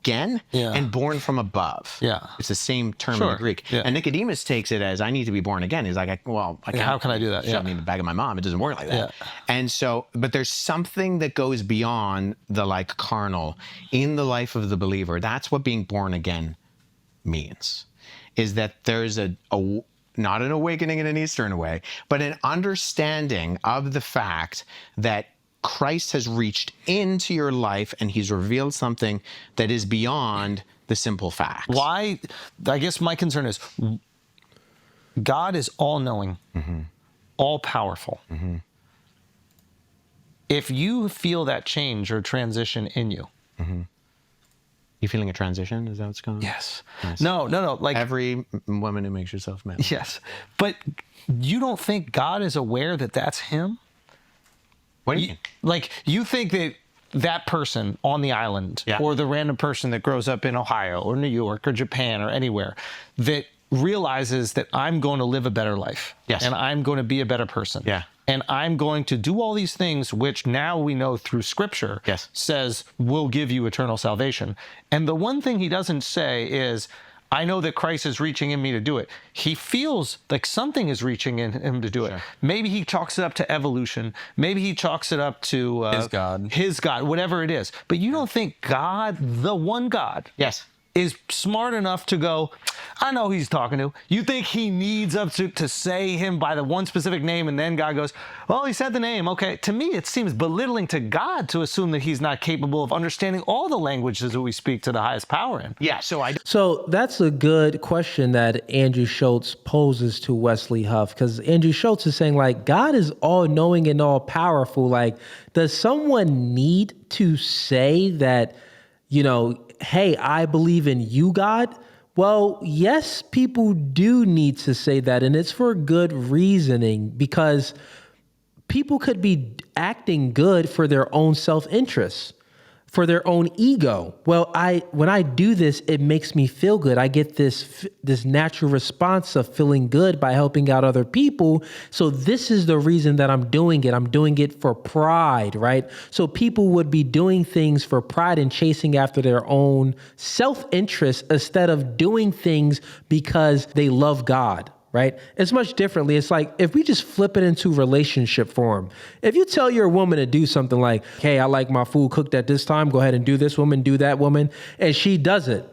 again and born from above. Yeah. It's the same term in the Greek. Yeah. And Nicodemus takes it as, I need to be born again. He's like, I can't. How can I do that? Shove me in the bag of my mom. It doesn't work like that. Yeah. And so, but there's something that goes beyond the like carnal in the life of the believer. That's what being born again means, is that there's a not an awakening in an Eastern way, but an understanding of the fact that Christ has reached into your life and he's revealed something that is beyond the simple facts. Why? I guess my concern is God is all-knowing, all powerful. If you feel that change or transition in you, You feeling a transition? Is that what's going on? yes. Nice. No. Like Every woman who makes herself male. yes, but you don't think God is aware that that's him? What do you mean? Like, you think that that person on the island or the random person that grows up in Ohio or New York or Japan or anywhere that realizes that I'm going to live a better life and I'm going to be a better person and I'm going to do all these things which now we know through Scripture says will give you eternal salvation. And the one thing he doesn't say is, I know that Christ is reaching in me to do it. He feels like something is reaching in him to do it. Maybe he chalks it up to evolution. Maybe he chalks it up to his God, whatever it is. But you don't think God, the one God, is smart enough to go, I know who he's talking to. You think he needs up to say him by the one specific name, and then God goes, well, he said the name. Okay. To me, it seems belittling to God to assume that he's not capable of understanding all the languages that we speak to the highest power in. So that's a good question that Andrew Shultz poses to Wesley Huff, because Andrew Shultz is saying, like, God is all-knowing and all-powerful. Like, does someone need to say that, you know, hey, I believe in you, God? Well, yes, people do need to say that, and it's for good reasoning, because people could be acting good for their own self-interest, for their own ego. Well, when I do this, it makes me feel good. I get this natural response of feeling good by helping out other people. So this is the reason that I'm doing it. I'm doing it for pride, right? So people would be doing things for pride and chasing after their own self-interest instead of doing things because they love God. Right? It's much differently. It's like, if we just flip it into relationship form, if you tell your woman to do something like, hey, I like my food cooked at this time, go ahead and do this, woman, do that, woman, and she does it,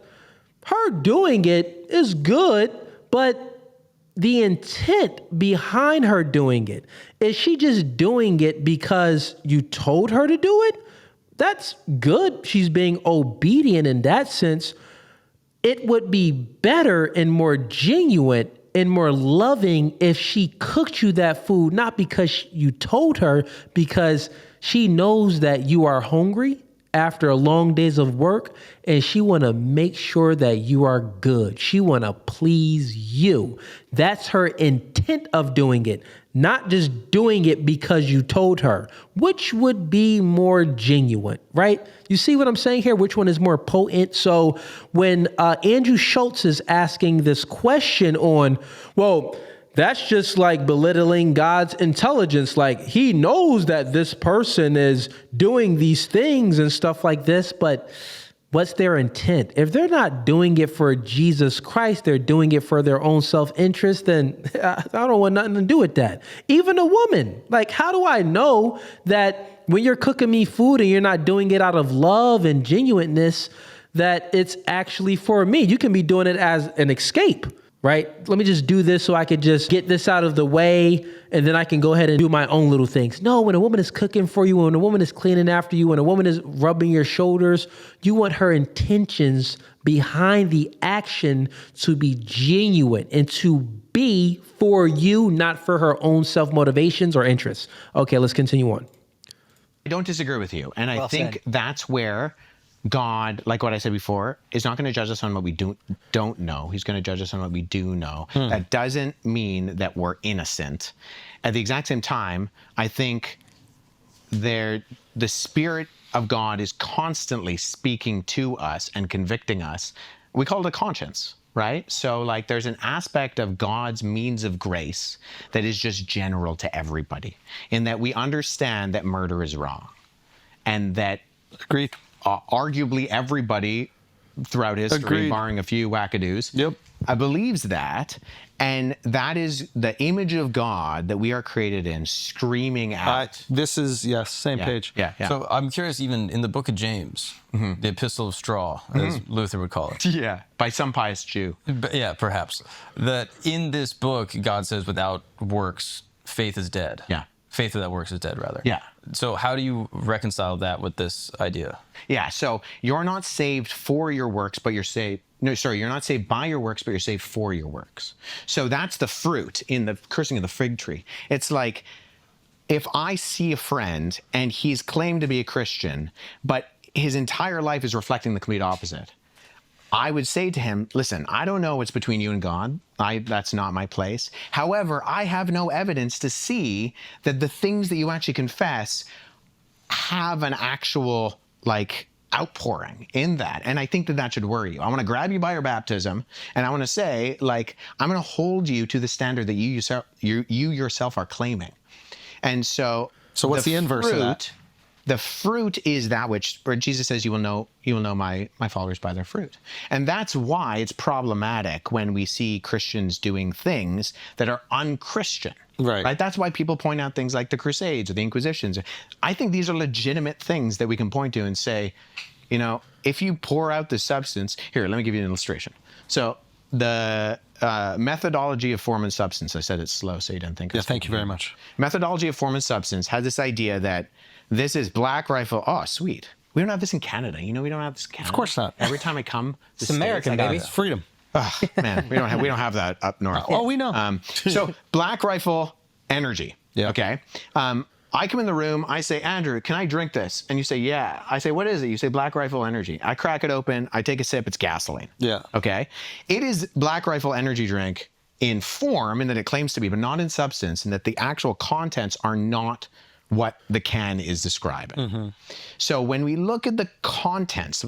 her doing it is good, but the intent behind her doing it, is she just doing it because you told her to do it? That's good. She's being obedient in that sense. It would be better and more genuine and more loving if she cooked you that food, not because you told her, because she knows that you are hungry after long days of work, and she want to make sure that you are good. She want to please you. That's her intent of doing it, not just doing it because you told her, which would be more genuine, right? You see what I'm saying here? Which one is more potent? So when Andrew Shultz is asking this question on, well, that's just like belittling God's intelligence. Like, he knows that this person is doing these things and stuff like this, but what's their intent? If they're not doing it for Jesus Christ, they're doing it for their own self-interest, then I don't want nothing to do with that. Even a woman, like, how do I know that when you're cooking me food and you're not doing it out of love and genuineness, that it's actually for me? You can be doing it as an escape, right? Let me just do this so I could just get this out of the way, and then I can go ahead and do my own little things. No, when a woman is cooking for you, when a woman is cleaning after you, when a woman is rubbing your shoulders, you want her intentions behind the action to be genuine and to be for you, not for her own self-motivations or interests. Okay, let's continue on. I don't disagree with you. And I think that's where God, like what I said before, is not going to judge us on what we don't know. He's going to judge us on what we do know. That doesn't mean that we're innocent. At the exact same time, I think the Spirit of God is constantly speaking to us and convicting us. We call it a conscience, right? So like there's an aspect of God's means of grace that is just general to everybody, in that we understand that murder is wrong, and that agreed. Arguably everybody throughout history, Agreed. barring a few wackadoos, Yep. believes that. And that is the image of God that we are created in, screaming out. This is, same page. Yeah. So I'm curious, even in the book of James, the Epistle of Straw, as Luther would call it. Yeah, by some pious Jew. Yeah, perhaps. That in this book, God says, without works, faith is dead. Yeah. Faith without works is dead, rather. Yeah. So how do you reconcile that with this idea? Yeah, so you're not saved for your works, but you're saved. No, sorry, you're not saved by your works, but you're saved for your works. So that's the fruit in the cursing of the fig tree. It's like if I see a friend and he's claimed to be a Christian, but his entire life is reflecting the complete opposite, I would say to him, listen, I don't know what's between you and God. That's not my place. However, I have no evidence to see that the things that you actually confess have an actual, outpouring in that. And I think that should worry you. I want to grab you by your baptism, and I want to say, I'm going to hold you to the standard that you yourself are claiming. And so what's the inverse of that? The fruit is that which, where Jesus says, you will know my followers by their fruit. And that's why it's problematic when we see Christians doing things that are unchristian. Right. That's why people point out things like the Crusades or the Inquisitions. I think these are legitimate things that we can point to and say, if you pour out the substance, here, let me give you an illustration. So the methodology of form and substance, I said it's slow, so you didn't think. Yeah, thank you very much. Methodology of form and substance has this idea that this is Black Rifle. Oh, sweet. We don't have this in Canada. We don't have this in Canada. Of course not. Every time I come, it's American, baby. It's freedom. Oh, man, we don't have that up north. Oh, we know. So Black Rifle energy. Yeah. Okay. I come in the room. I say, Andrew, can I drink this? And you say, yeah. I say, what is it? You say, Black Rifle energy. I crack it open. I take a sip. It's gasoline. Yeah. Okay. It is Black Rifle energy drink in form, in that it claims to be, but not in substance, and that the actual contents are not what the can is describing. So when we look at the contents,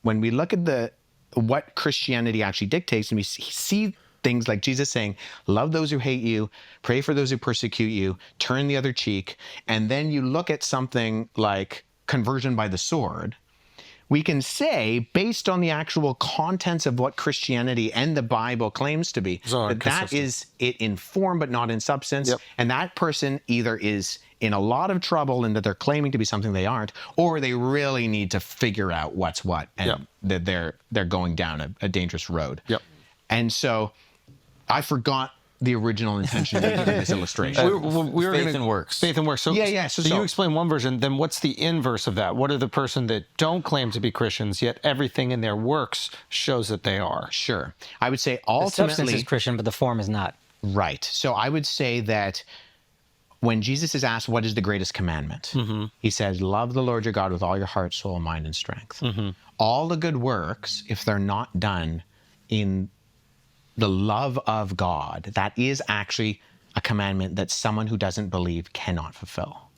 when we look at what Christianity actually dictates, and we see things like Jesus saying, love those who hate you, pray for those who persecute you, turn the other cheek, and then you look at something like conversion by the sword, we can say, based on the actual contents of what Christianity and the Bible claims to be, that is it in form but not in substance. Yep. And that person either is in a lot of trouble in that they're claiming to be something they aren't, or they really need to figure out what's what, and that they're going down a dangerous road. Yep. And so I forgot the original intention of this illustration. Faith and works. Faith and works. So, so you explain one version, then what's the inverse of that? What are the person that don't claim to be Christians, yet everything in their works shows that they are? Sure. I would say The substance ultimately, is Christian, but the form is not. right. So I would say that when Jesus is asked, what is the greatest commandment? He says, love the Lord your God with all your heart, soul, mind, and strength. All the good works, if they're not done in the love of God, that is actually a commandment that someone who doesn't believe cannot fulfill.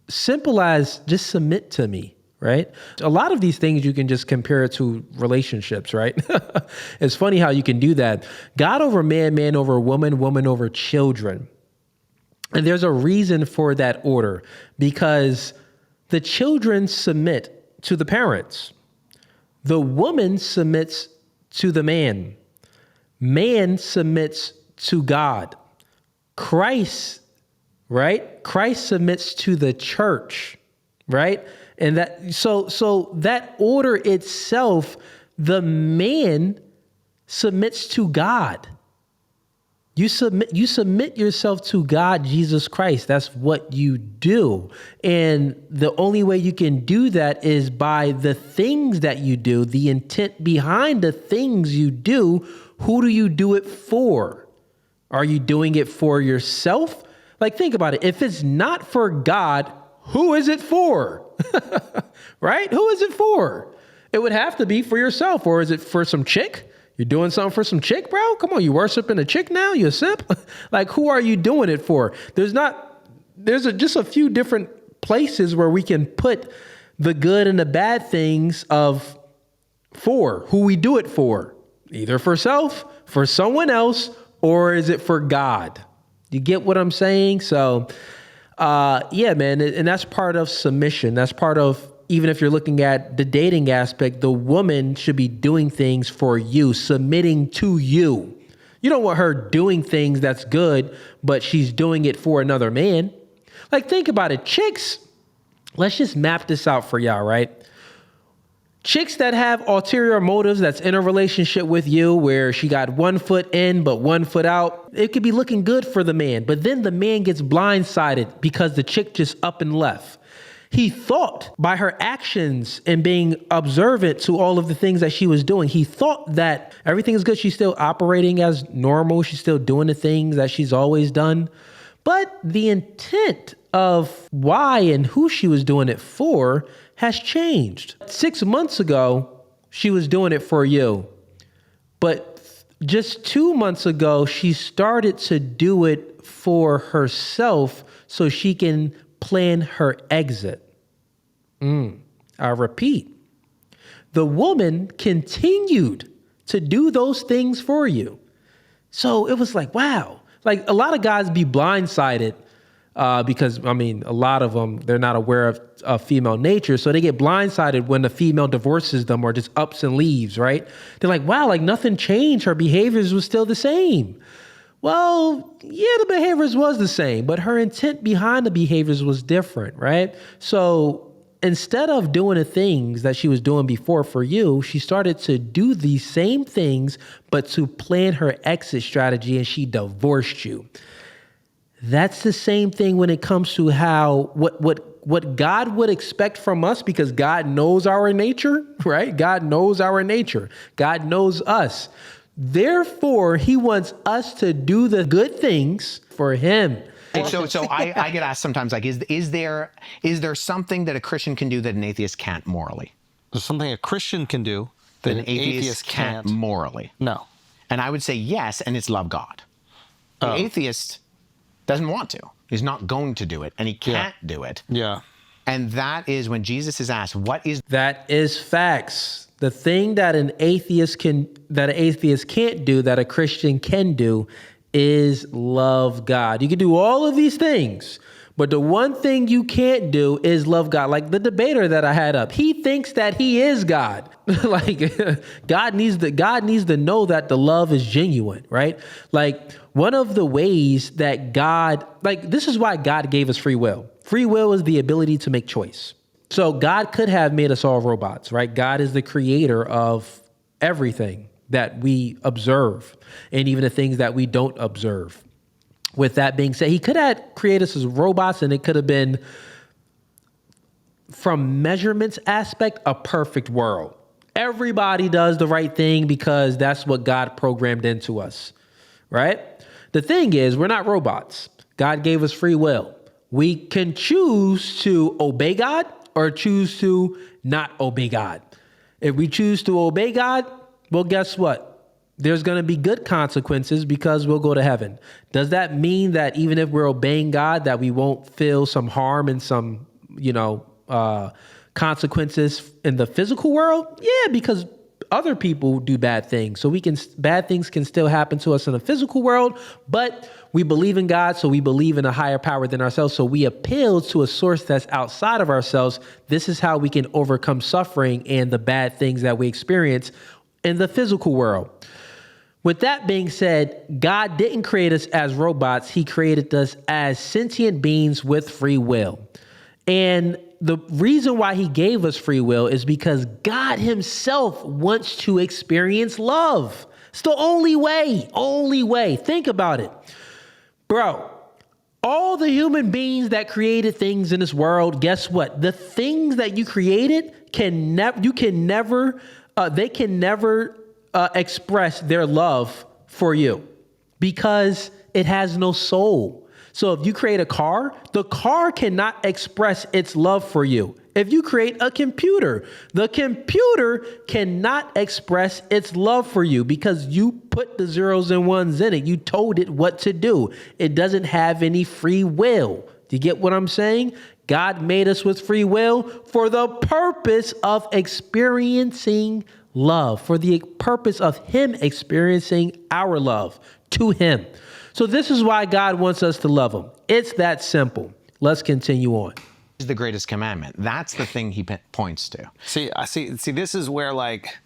Simple as just submit to me, right? A lot of these things you can just compare it to relationships, right? It's funny how you can do that. God over man, man over woman, woman over children. And there's a reason for that order, because the children submit to the parents. The woman submits to the man. Man submits to God. Christ, right? Christ submits to the church, right? And so that order itself, the man submits to God. You submit yourself to God, Jesus Christ. That's what you do. And the only way you can do that is by the things that you do, the intent behind the things you do. Who do you do it for? Are you doing it for yourself? Think about it. If it's not for God, who is it for? Right? Who is it for? It would have to be for yourself. Or is it for some chick? You're doing something for some chick, bro? Come on, you worshiping a chick now? You a simp? Who are you doing it for? There's just a few different places where we can put the good and the bad things of for, who we do it for. Either for self, for someone else, or is it for God? You get what I'm saying? So, man, and that's part of submission. That's part of even if you're looking at the dating aspect, the woman should be doing things for you, submitting to you. You don't want her doing things that's good, but she's doing it for another man. Like, think about it. Chicks, let's just map this out for y'all, right? Chicks that have ulterior motives, that's in a relationship with you where she got 1 foot in but 1 foot out, it could be looking good for the man, but then the man gets blindsided because the chick just up and left. He thought by her actions and being observant to all of the things that she was doing, he thought that everything is good. She's still operating as normal. She's still doing the things that she's always done. But the intent of why and who she was doing it for has changed. 6 months ago, she was doing it for you. But just 2 months ago, she started to do it for herself so she can plan her exit. I repeat, the woman continued to do those things for you. So it was like, wow. Like, a lot of guys be blindsided because, I mean, a lot of them, they're not aware of female nature. So they get blindsided when the female divorces them or just ups and leaves, right? They're like, wow, like nothing changed. Her behaviors was still the same. Well, yeah, the behaviors was the same, but her intent behind the behaviors was different, right? So instead of doing the things that she was doing before for you, she started to do these same things, but to plan her exit strategy, and she divorced you. That's the same thing when it comes to how what God would expect from us, because God knows our nature, right? God knows our nature. God knows us. Therefore, he wants us to do the good things for him. So I get asked sometimes, like, is there something that a Christian can do that an atheist can't morally? There's something a Christian can do that an atheist can't morally. No. And I would say yes, and it's love God. The atheist doesn't want to. He's not going to do it, and he can't do it. Yeah. And that is when Jesus is asked, what is... That is facts. The thing that an atheist can't do, that a Christian can do, is love God. You can do all of these things, but the one thing you can't do is love God. Like the debater that I had up, he thinks that he is God. Like God needs to know that the love is genuine, right? Like one of the ways that God, like this is why God gave us free will. Free will is the ability to make choice. So God could have made us all robots, right? God is the creator of everything that we observe and even the things that we don't observe. With that being said, he could have created us as robots, and it could have been, from measurements aspect, a perfect world. Everybody does the right thing because that's what God programmed into us, right? The thing is, we're not robots. God gave us free will. We can choose to obey God or choose to not obey God. If we choose to obey God, well, guess what? There's going to be good consequences because we'll go to heaven. Does that mean that even if we're obeying God, that we won't feel some harm and some, consequences in the physical world? Yeah, because other people do bad things. So bad things can still happen to us in the physical world, but we believe in God, so we believe in a higher power than ourselves. So we appeal to a source that's outside of ourselves. This is how we can overcome suffering and the bad things that we experience in the physical world. With that being said, God didn't create us as robots. He created us as sentient beings with free will. And the reason why he gave us free will is because God himself wants to experience love. It's the only way. Think about it. Bro, all the human beings that created things in this world, guess what? The things that you created they can never express their love for you because it has no soul. So if you create a car, the car cannot express its love for you. If you create a computer, the computer cannot express its love for you because you put the zeros and ones in it. You told it what to do. It doesn't have any free will. Do you get what I'm saying? God made us with free will for the purpose of experiencing love, for the purpose of him experiencing our love to him. So this is why God wants us to love him. It's that simple. Let's continue on. is the greatest commandment. That's the thing he points to. See, this is where, like,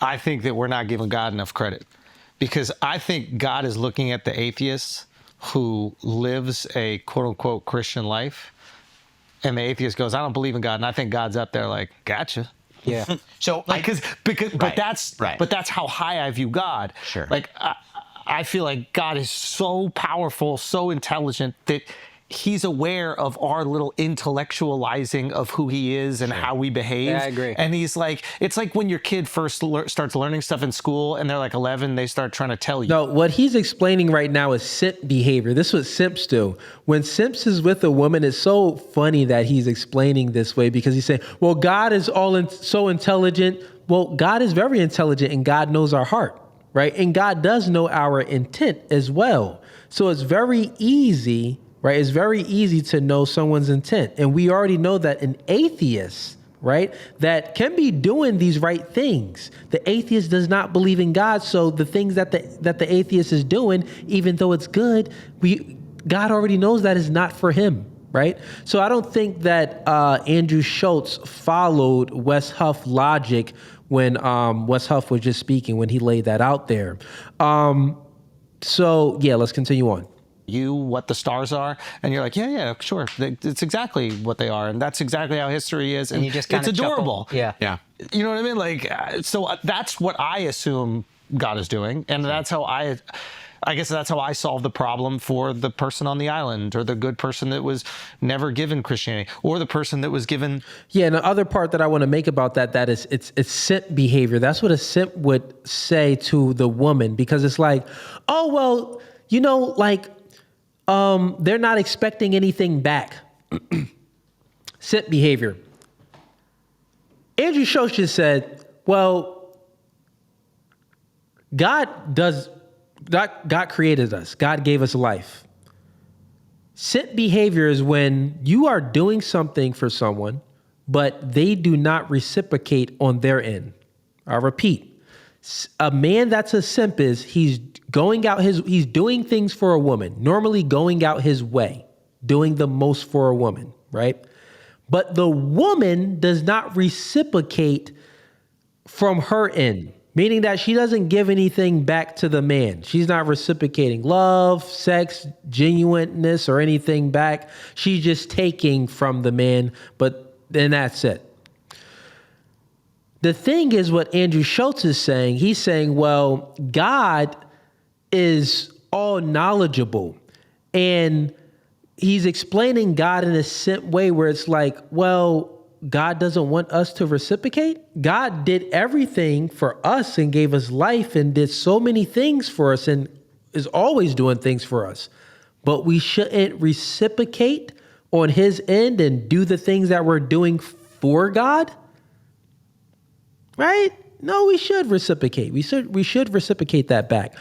I think that we're not giving God enough credit, because I think God is looking at the atheist who lives a quote unquote Christian life, and the atheist goes, I don't believe in God. And I think God's up there like, gotcha. Yeah. So Like, but that's how high I view God. Sure. Like, I feel like God is so powerful, so intelligent that he's aware of our little intellectualizing of who he is and how we behave. Yeah, I agree. And he's like, it's like when your kid first starts learning stuff in school and they're like 11, they start trying to tell you. No, what he's explaining right now is simp behavior. This is what simps do. When simps is with a woman, it's so funny that he's explaining this way, because he's saying, well, God is so intelligent. Well, God is very intelligent, and God knows our heart, right? And God does know our intent as well. So it's very easy, right? It's very easy to know someone's intent. And we already know that an atheist, right, that can be doing these right things. The atheist does not believe in God. So the things that the atheist is doing, even though it's good, God already knows that is not for him, right? So I don't think that Andrew Shultz followed Wes Huff logic when Wes Huff was just speaking, when he laid that out there. So yeah, let's continue on. What the stars are, and you're like, yeah, sure, it's exactly what they are, and that's exactly how history is, and you just it's adorable. Chuckle. Yeah. You know what I mean? Like, so that's what I assume God is doing, and that's how I guess that's how I solve the problem for the person on the island, or the good person that was never given Christianity, or the person that was given. Yeah, and the other part that I want to make about that is it's simp behavior. That's what a simp would say to the woman, because it's like, oh, well, you know, like, they're not expecting anything back. Simp behavior. Andrew Schultz just said, well, God created us. God gave us life. Simp behavior is when you are doing something for someone, but they do not reciprocate on their end. I repeat, a man that's a simp is he's doing things for a woman, normally going out his way, doing the most for a woman, right? But the woman does not reciprocate from her end, meaning that she doesn't give anything back to the man. She's not reciprocating love, sex, genuineness, or anything back. She's just taking from the man, but then that's it. The thing is what Andrew Schultz is saying. He's saying, well, God is all knowledgeable, and he's explaining God in a simp way where it's like, well, God doesn't want us to reciprocate. God did everything for us and gave us life and did so many things for us and is always doing things for us, but we shouldn't reciprocate on his end and do the things that we're doing for God, right? No, we should reciprocate. We should reciprocate that back.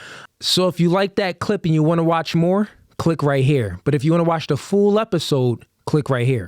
So if you like that clip and you want to watch more, click right here. But if you want to watch the full episode, click right here.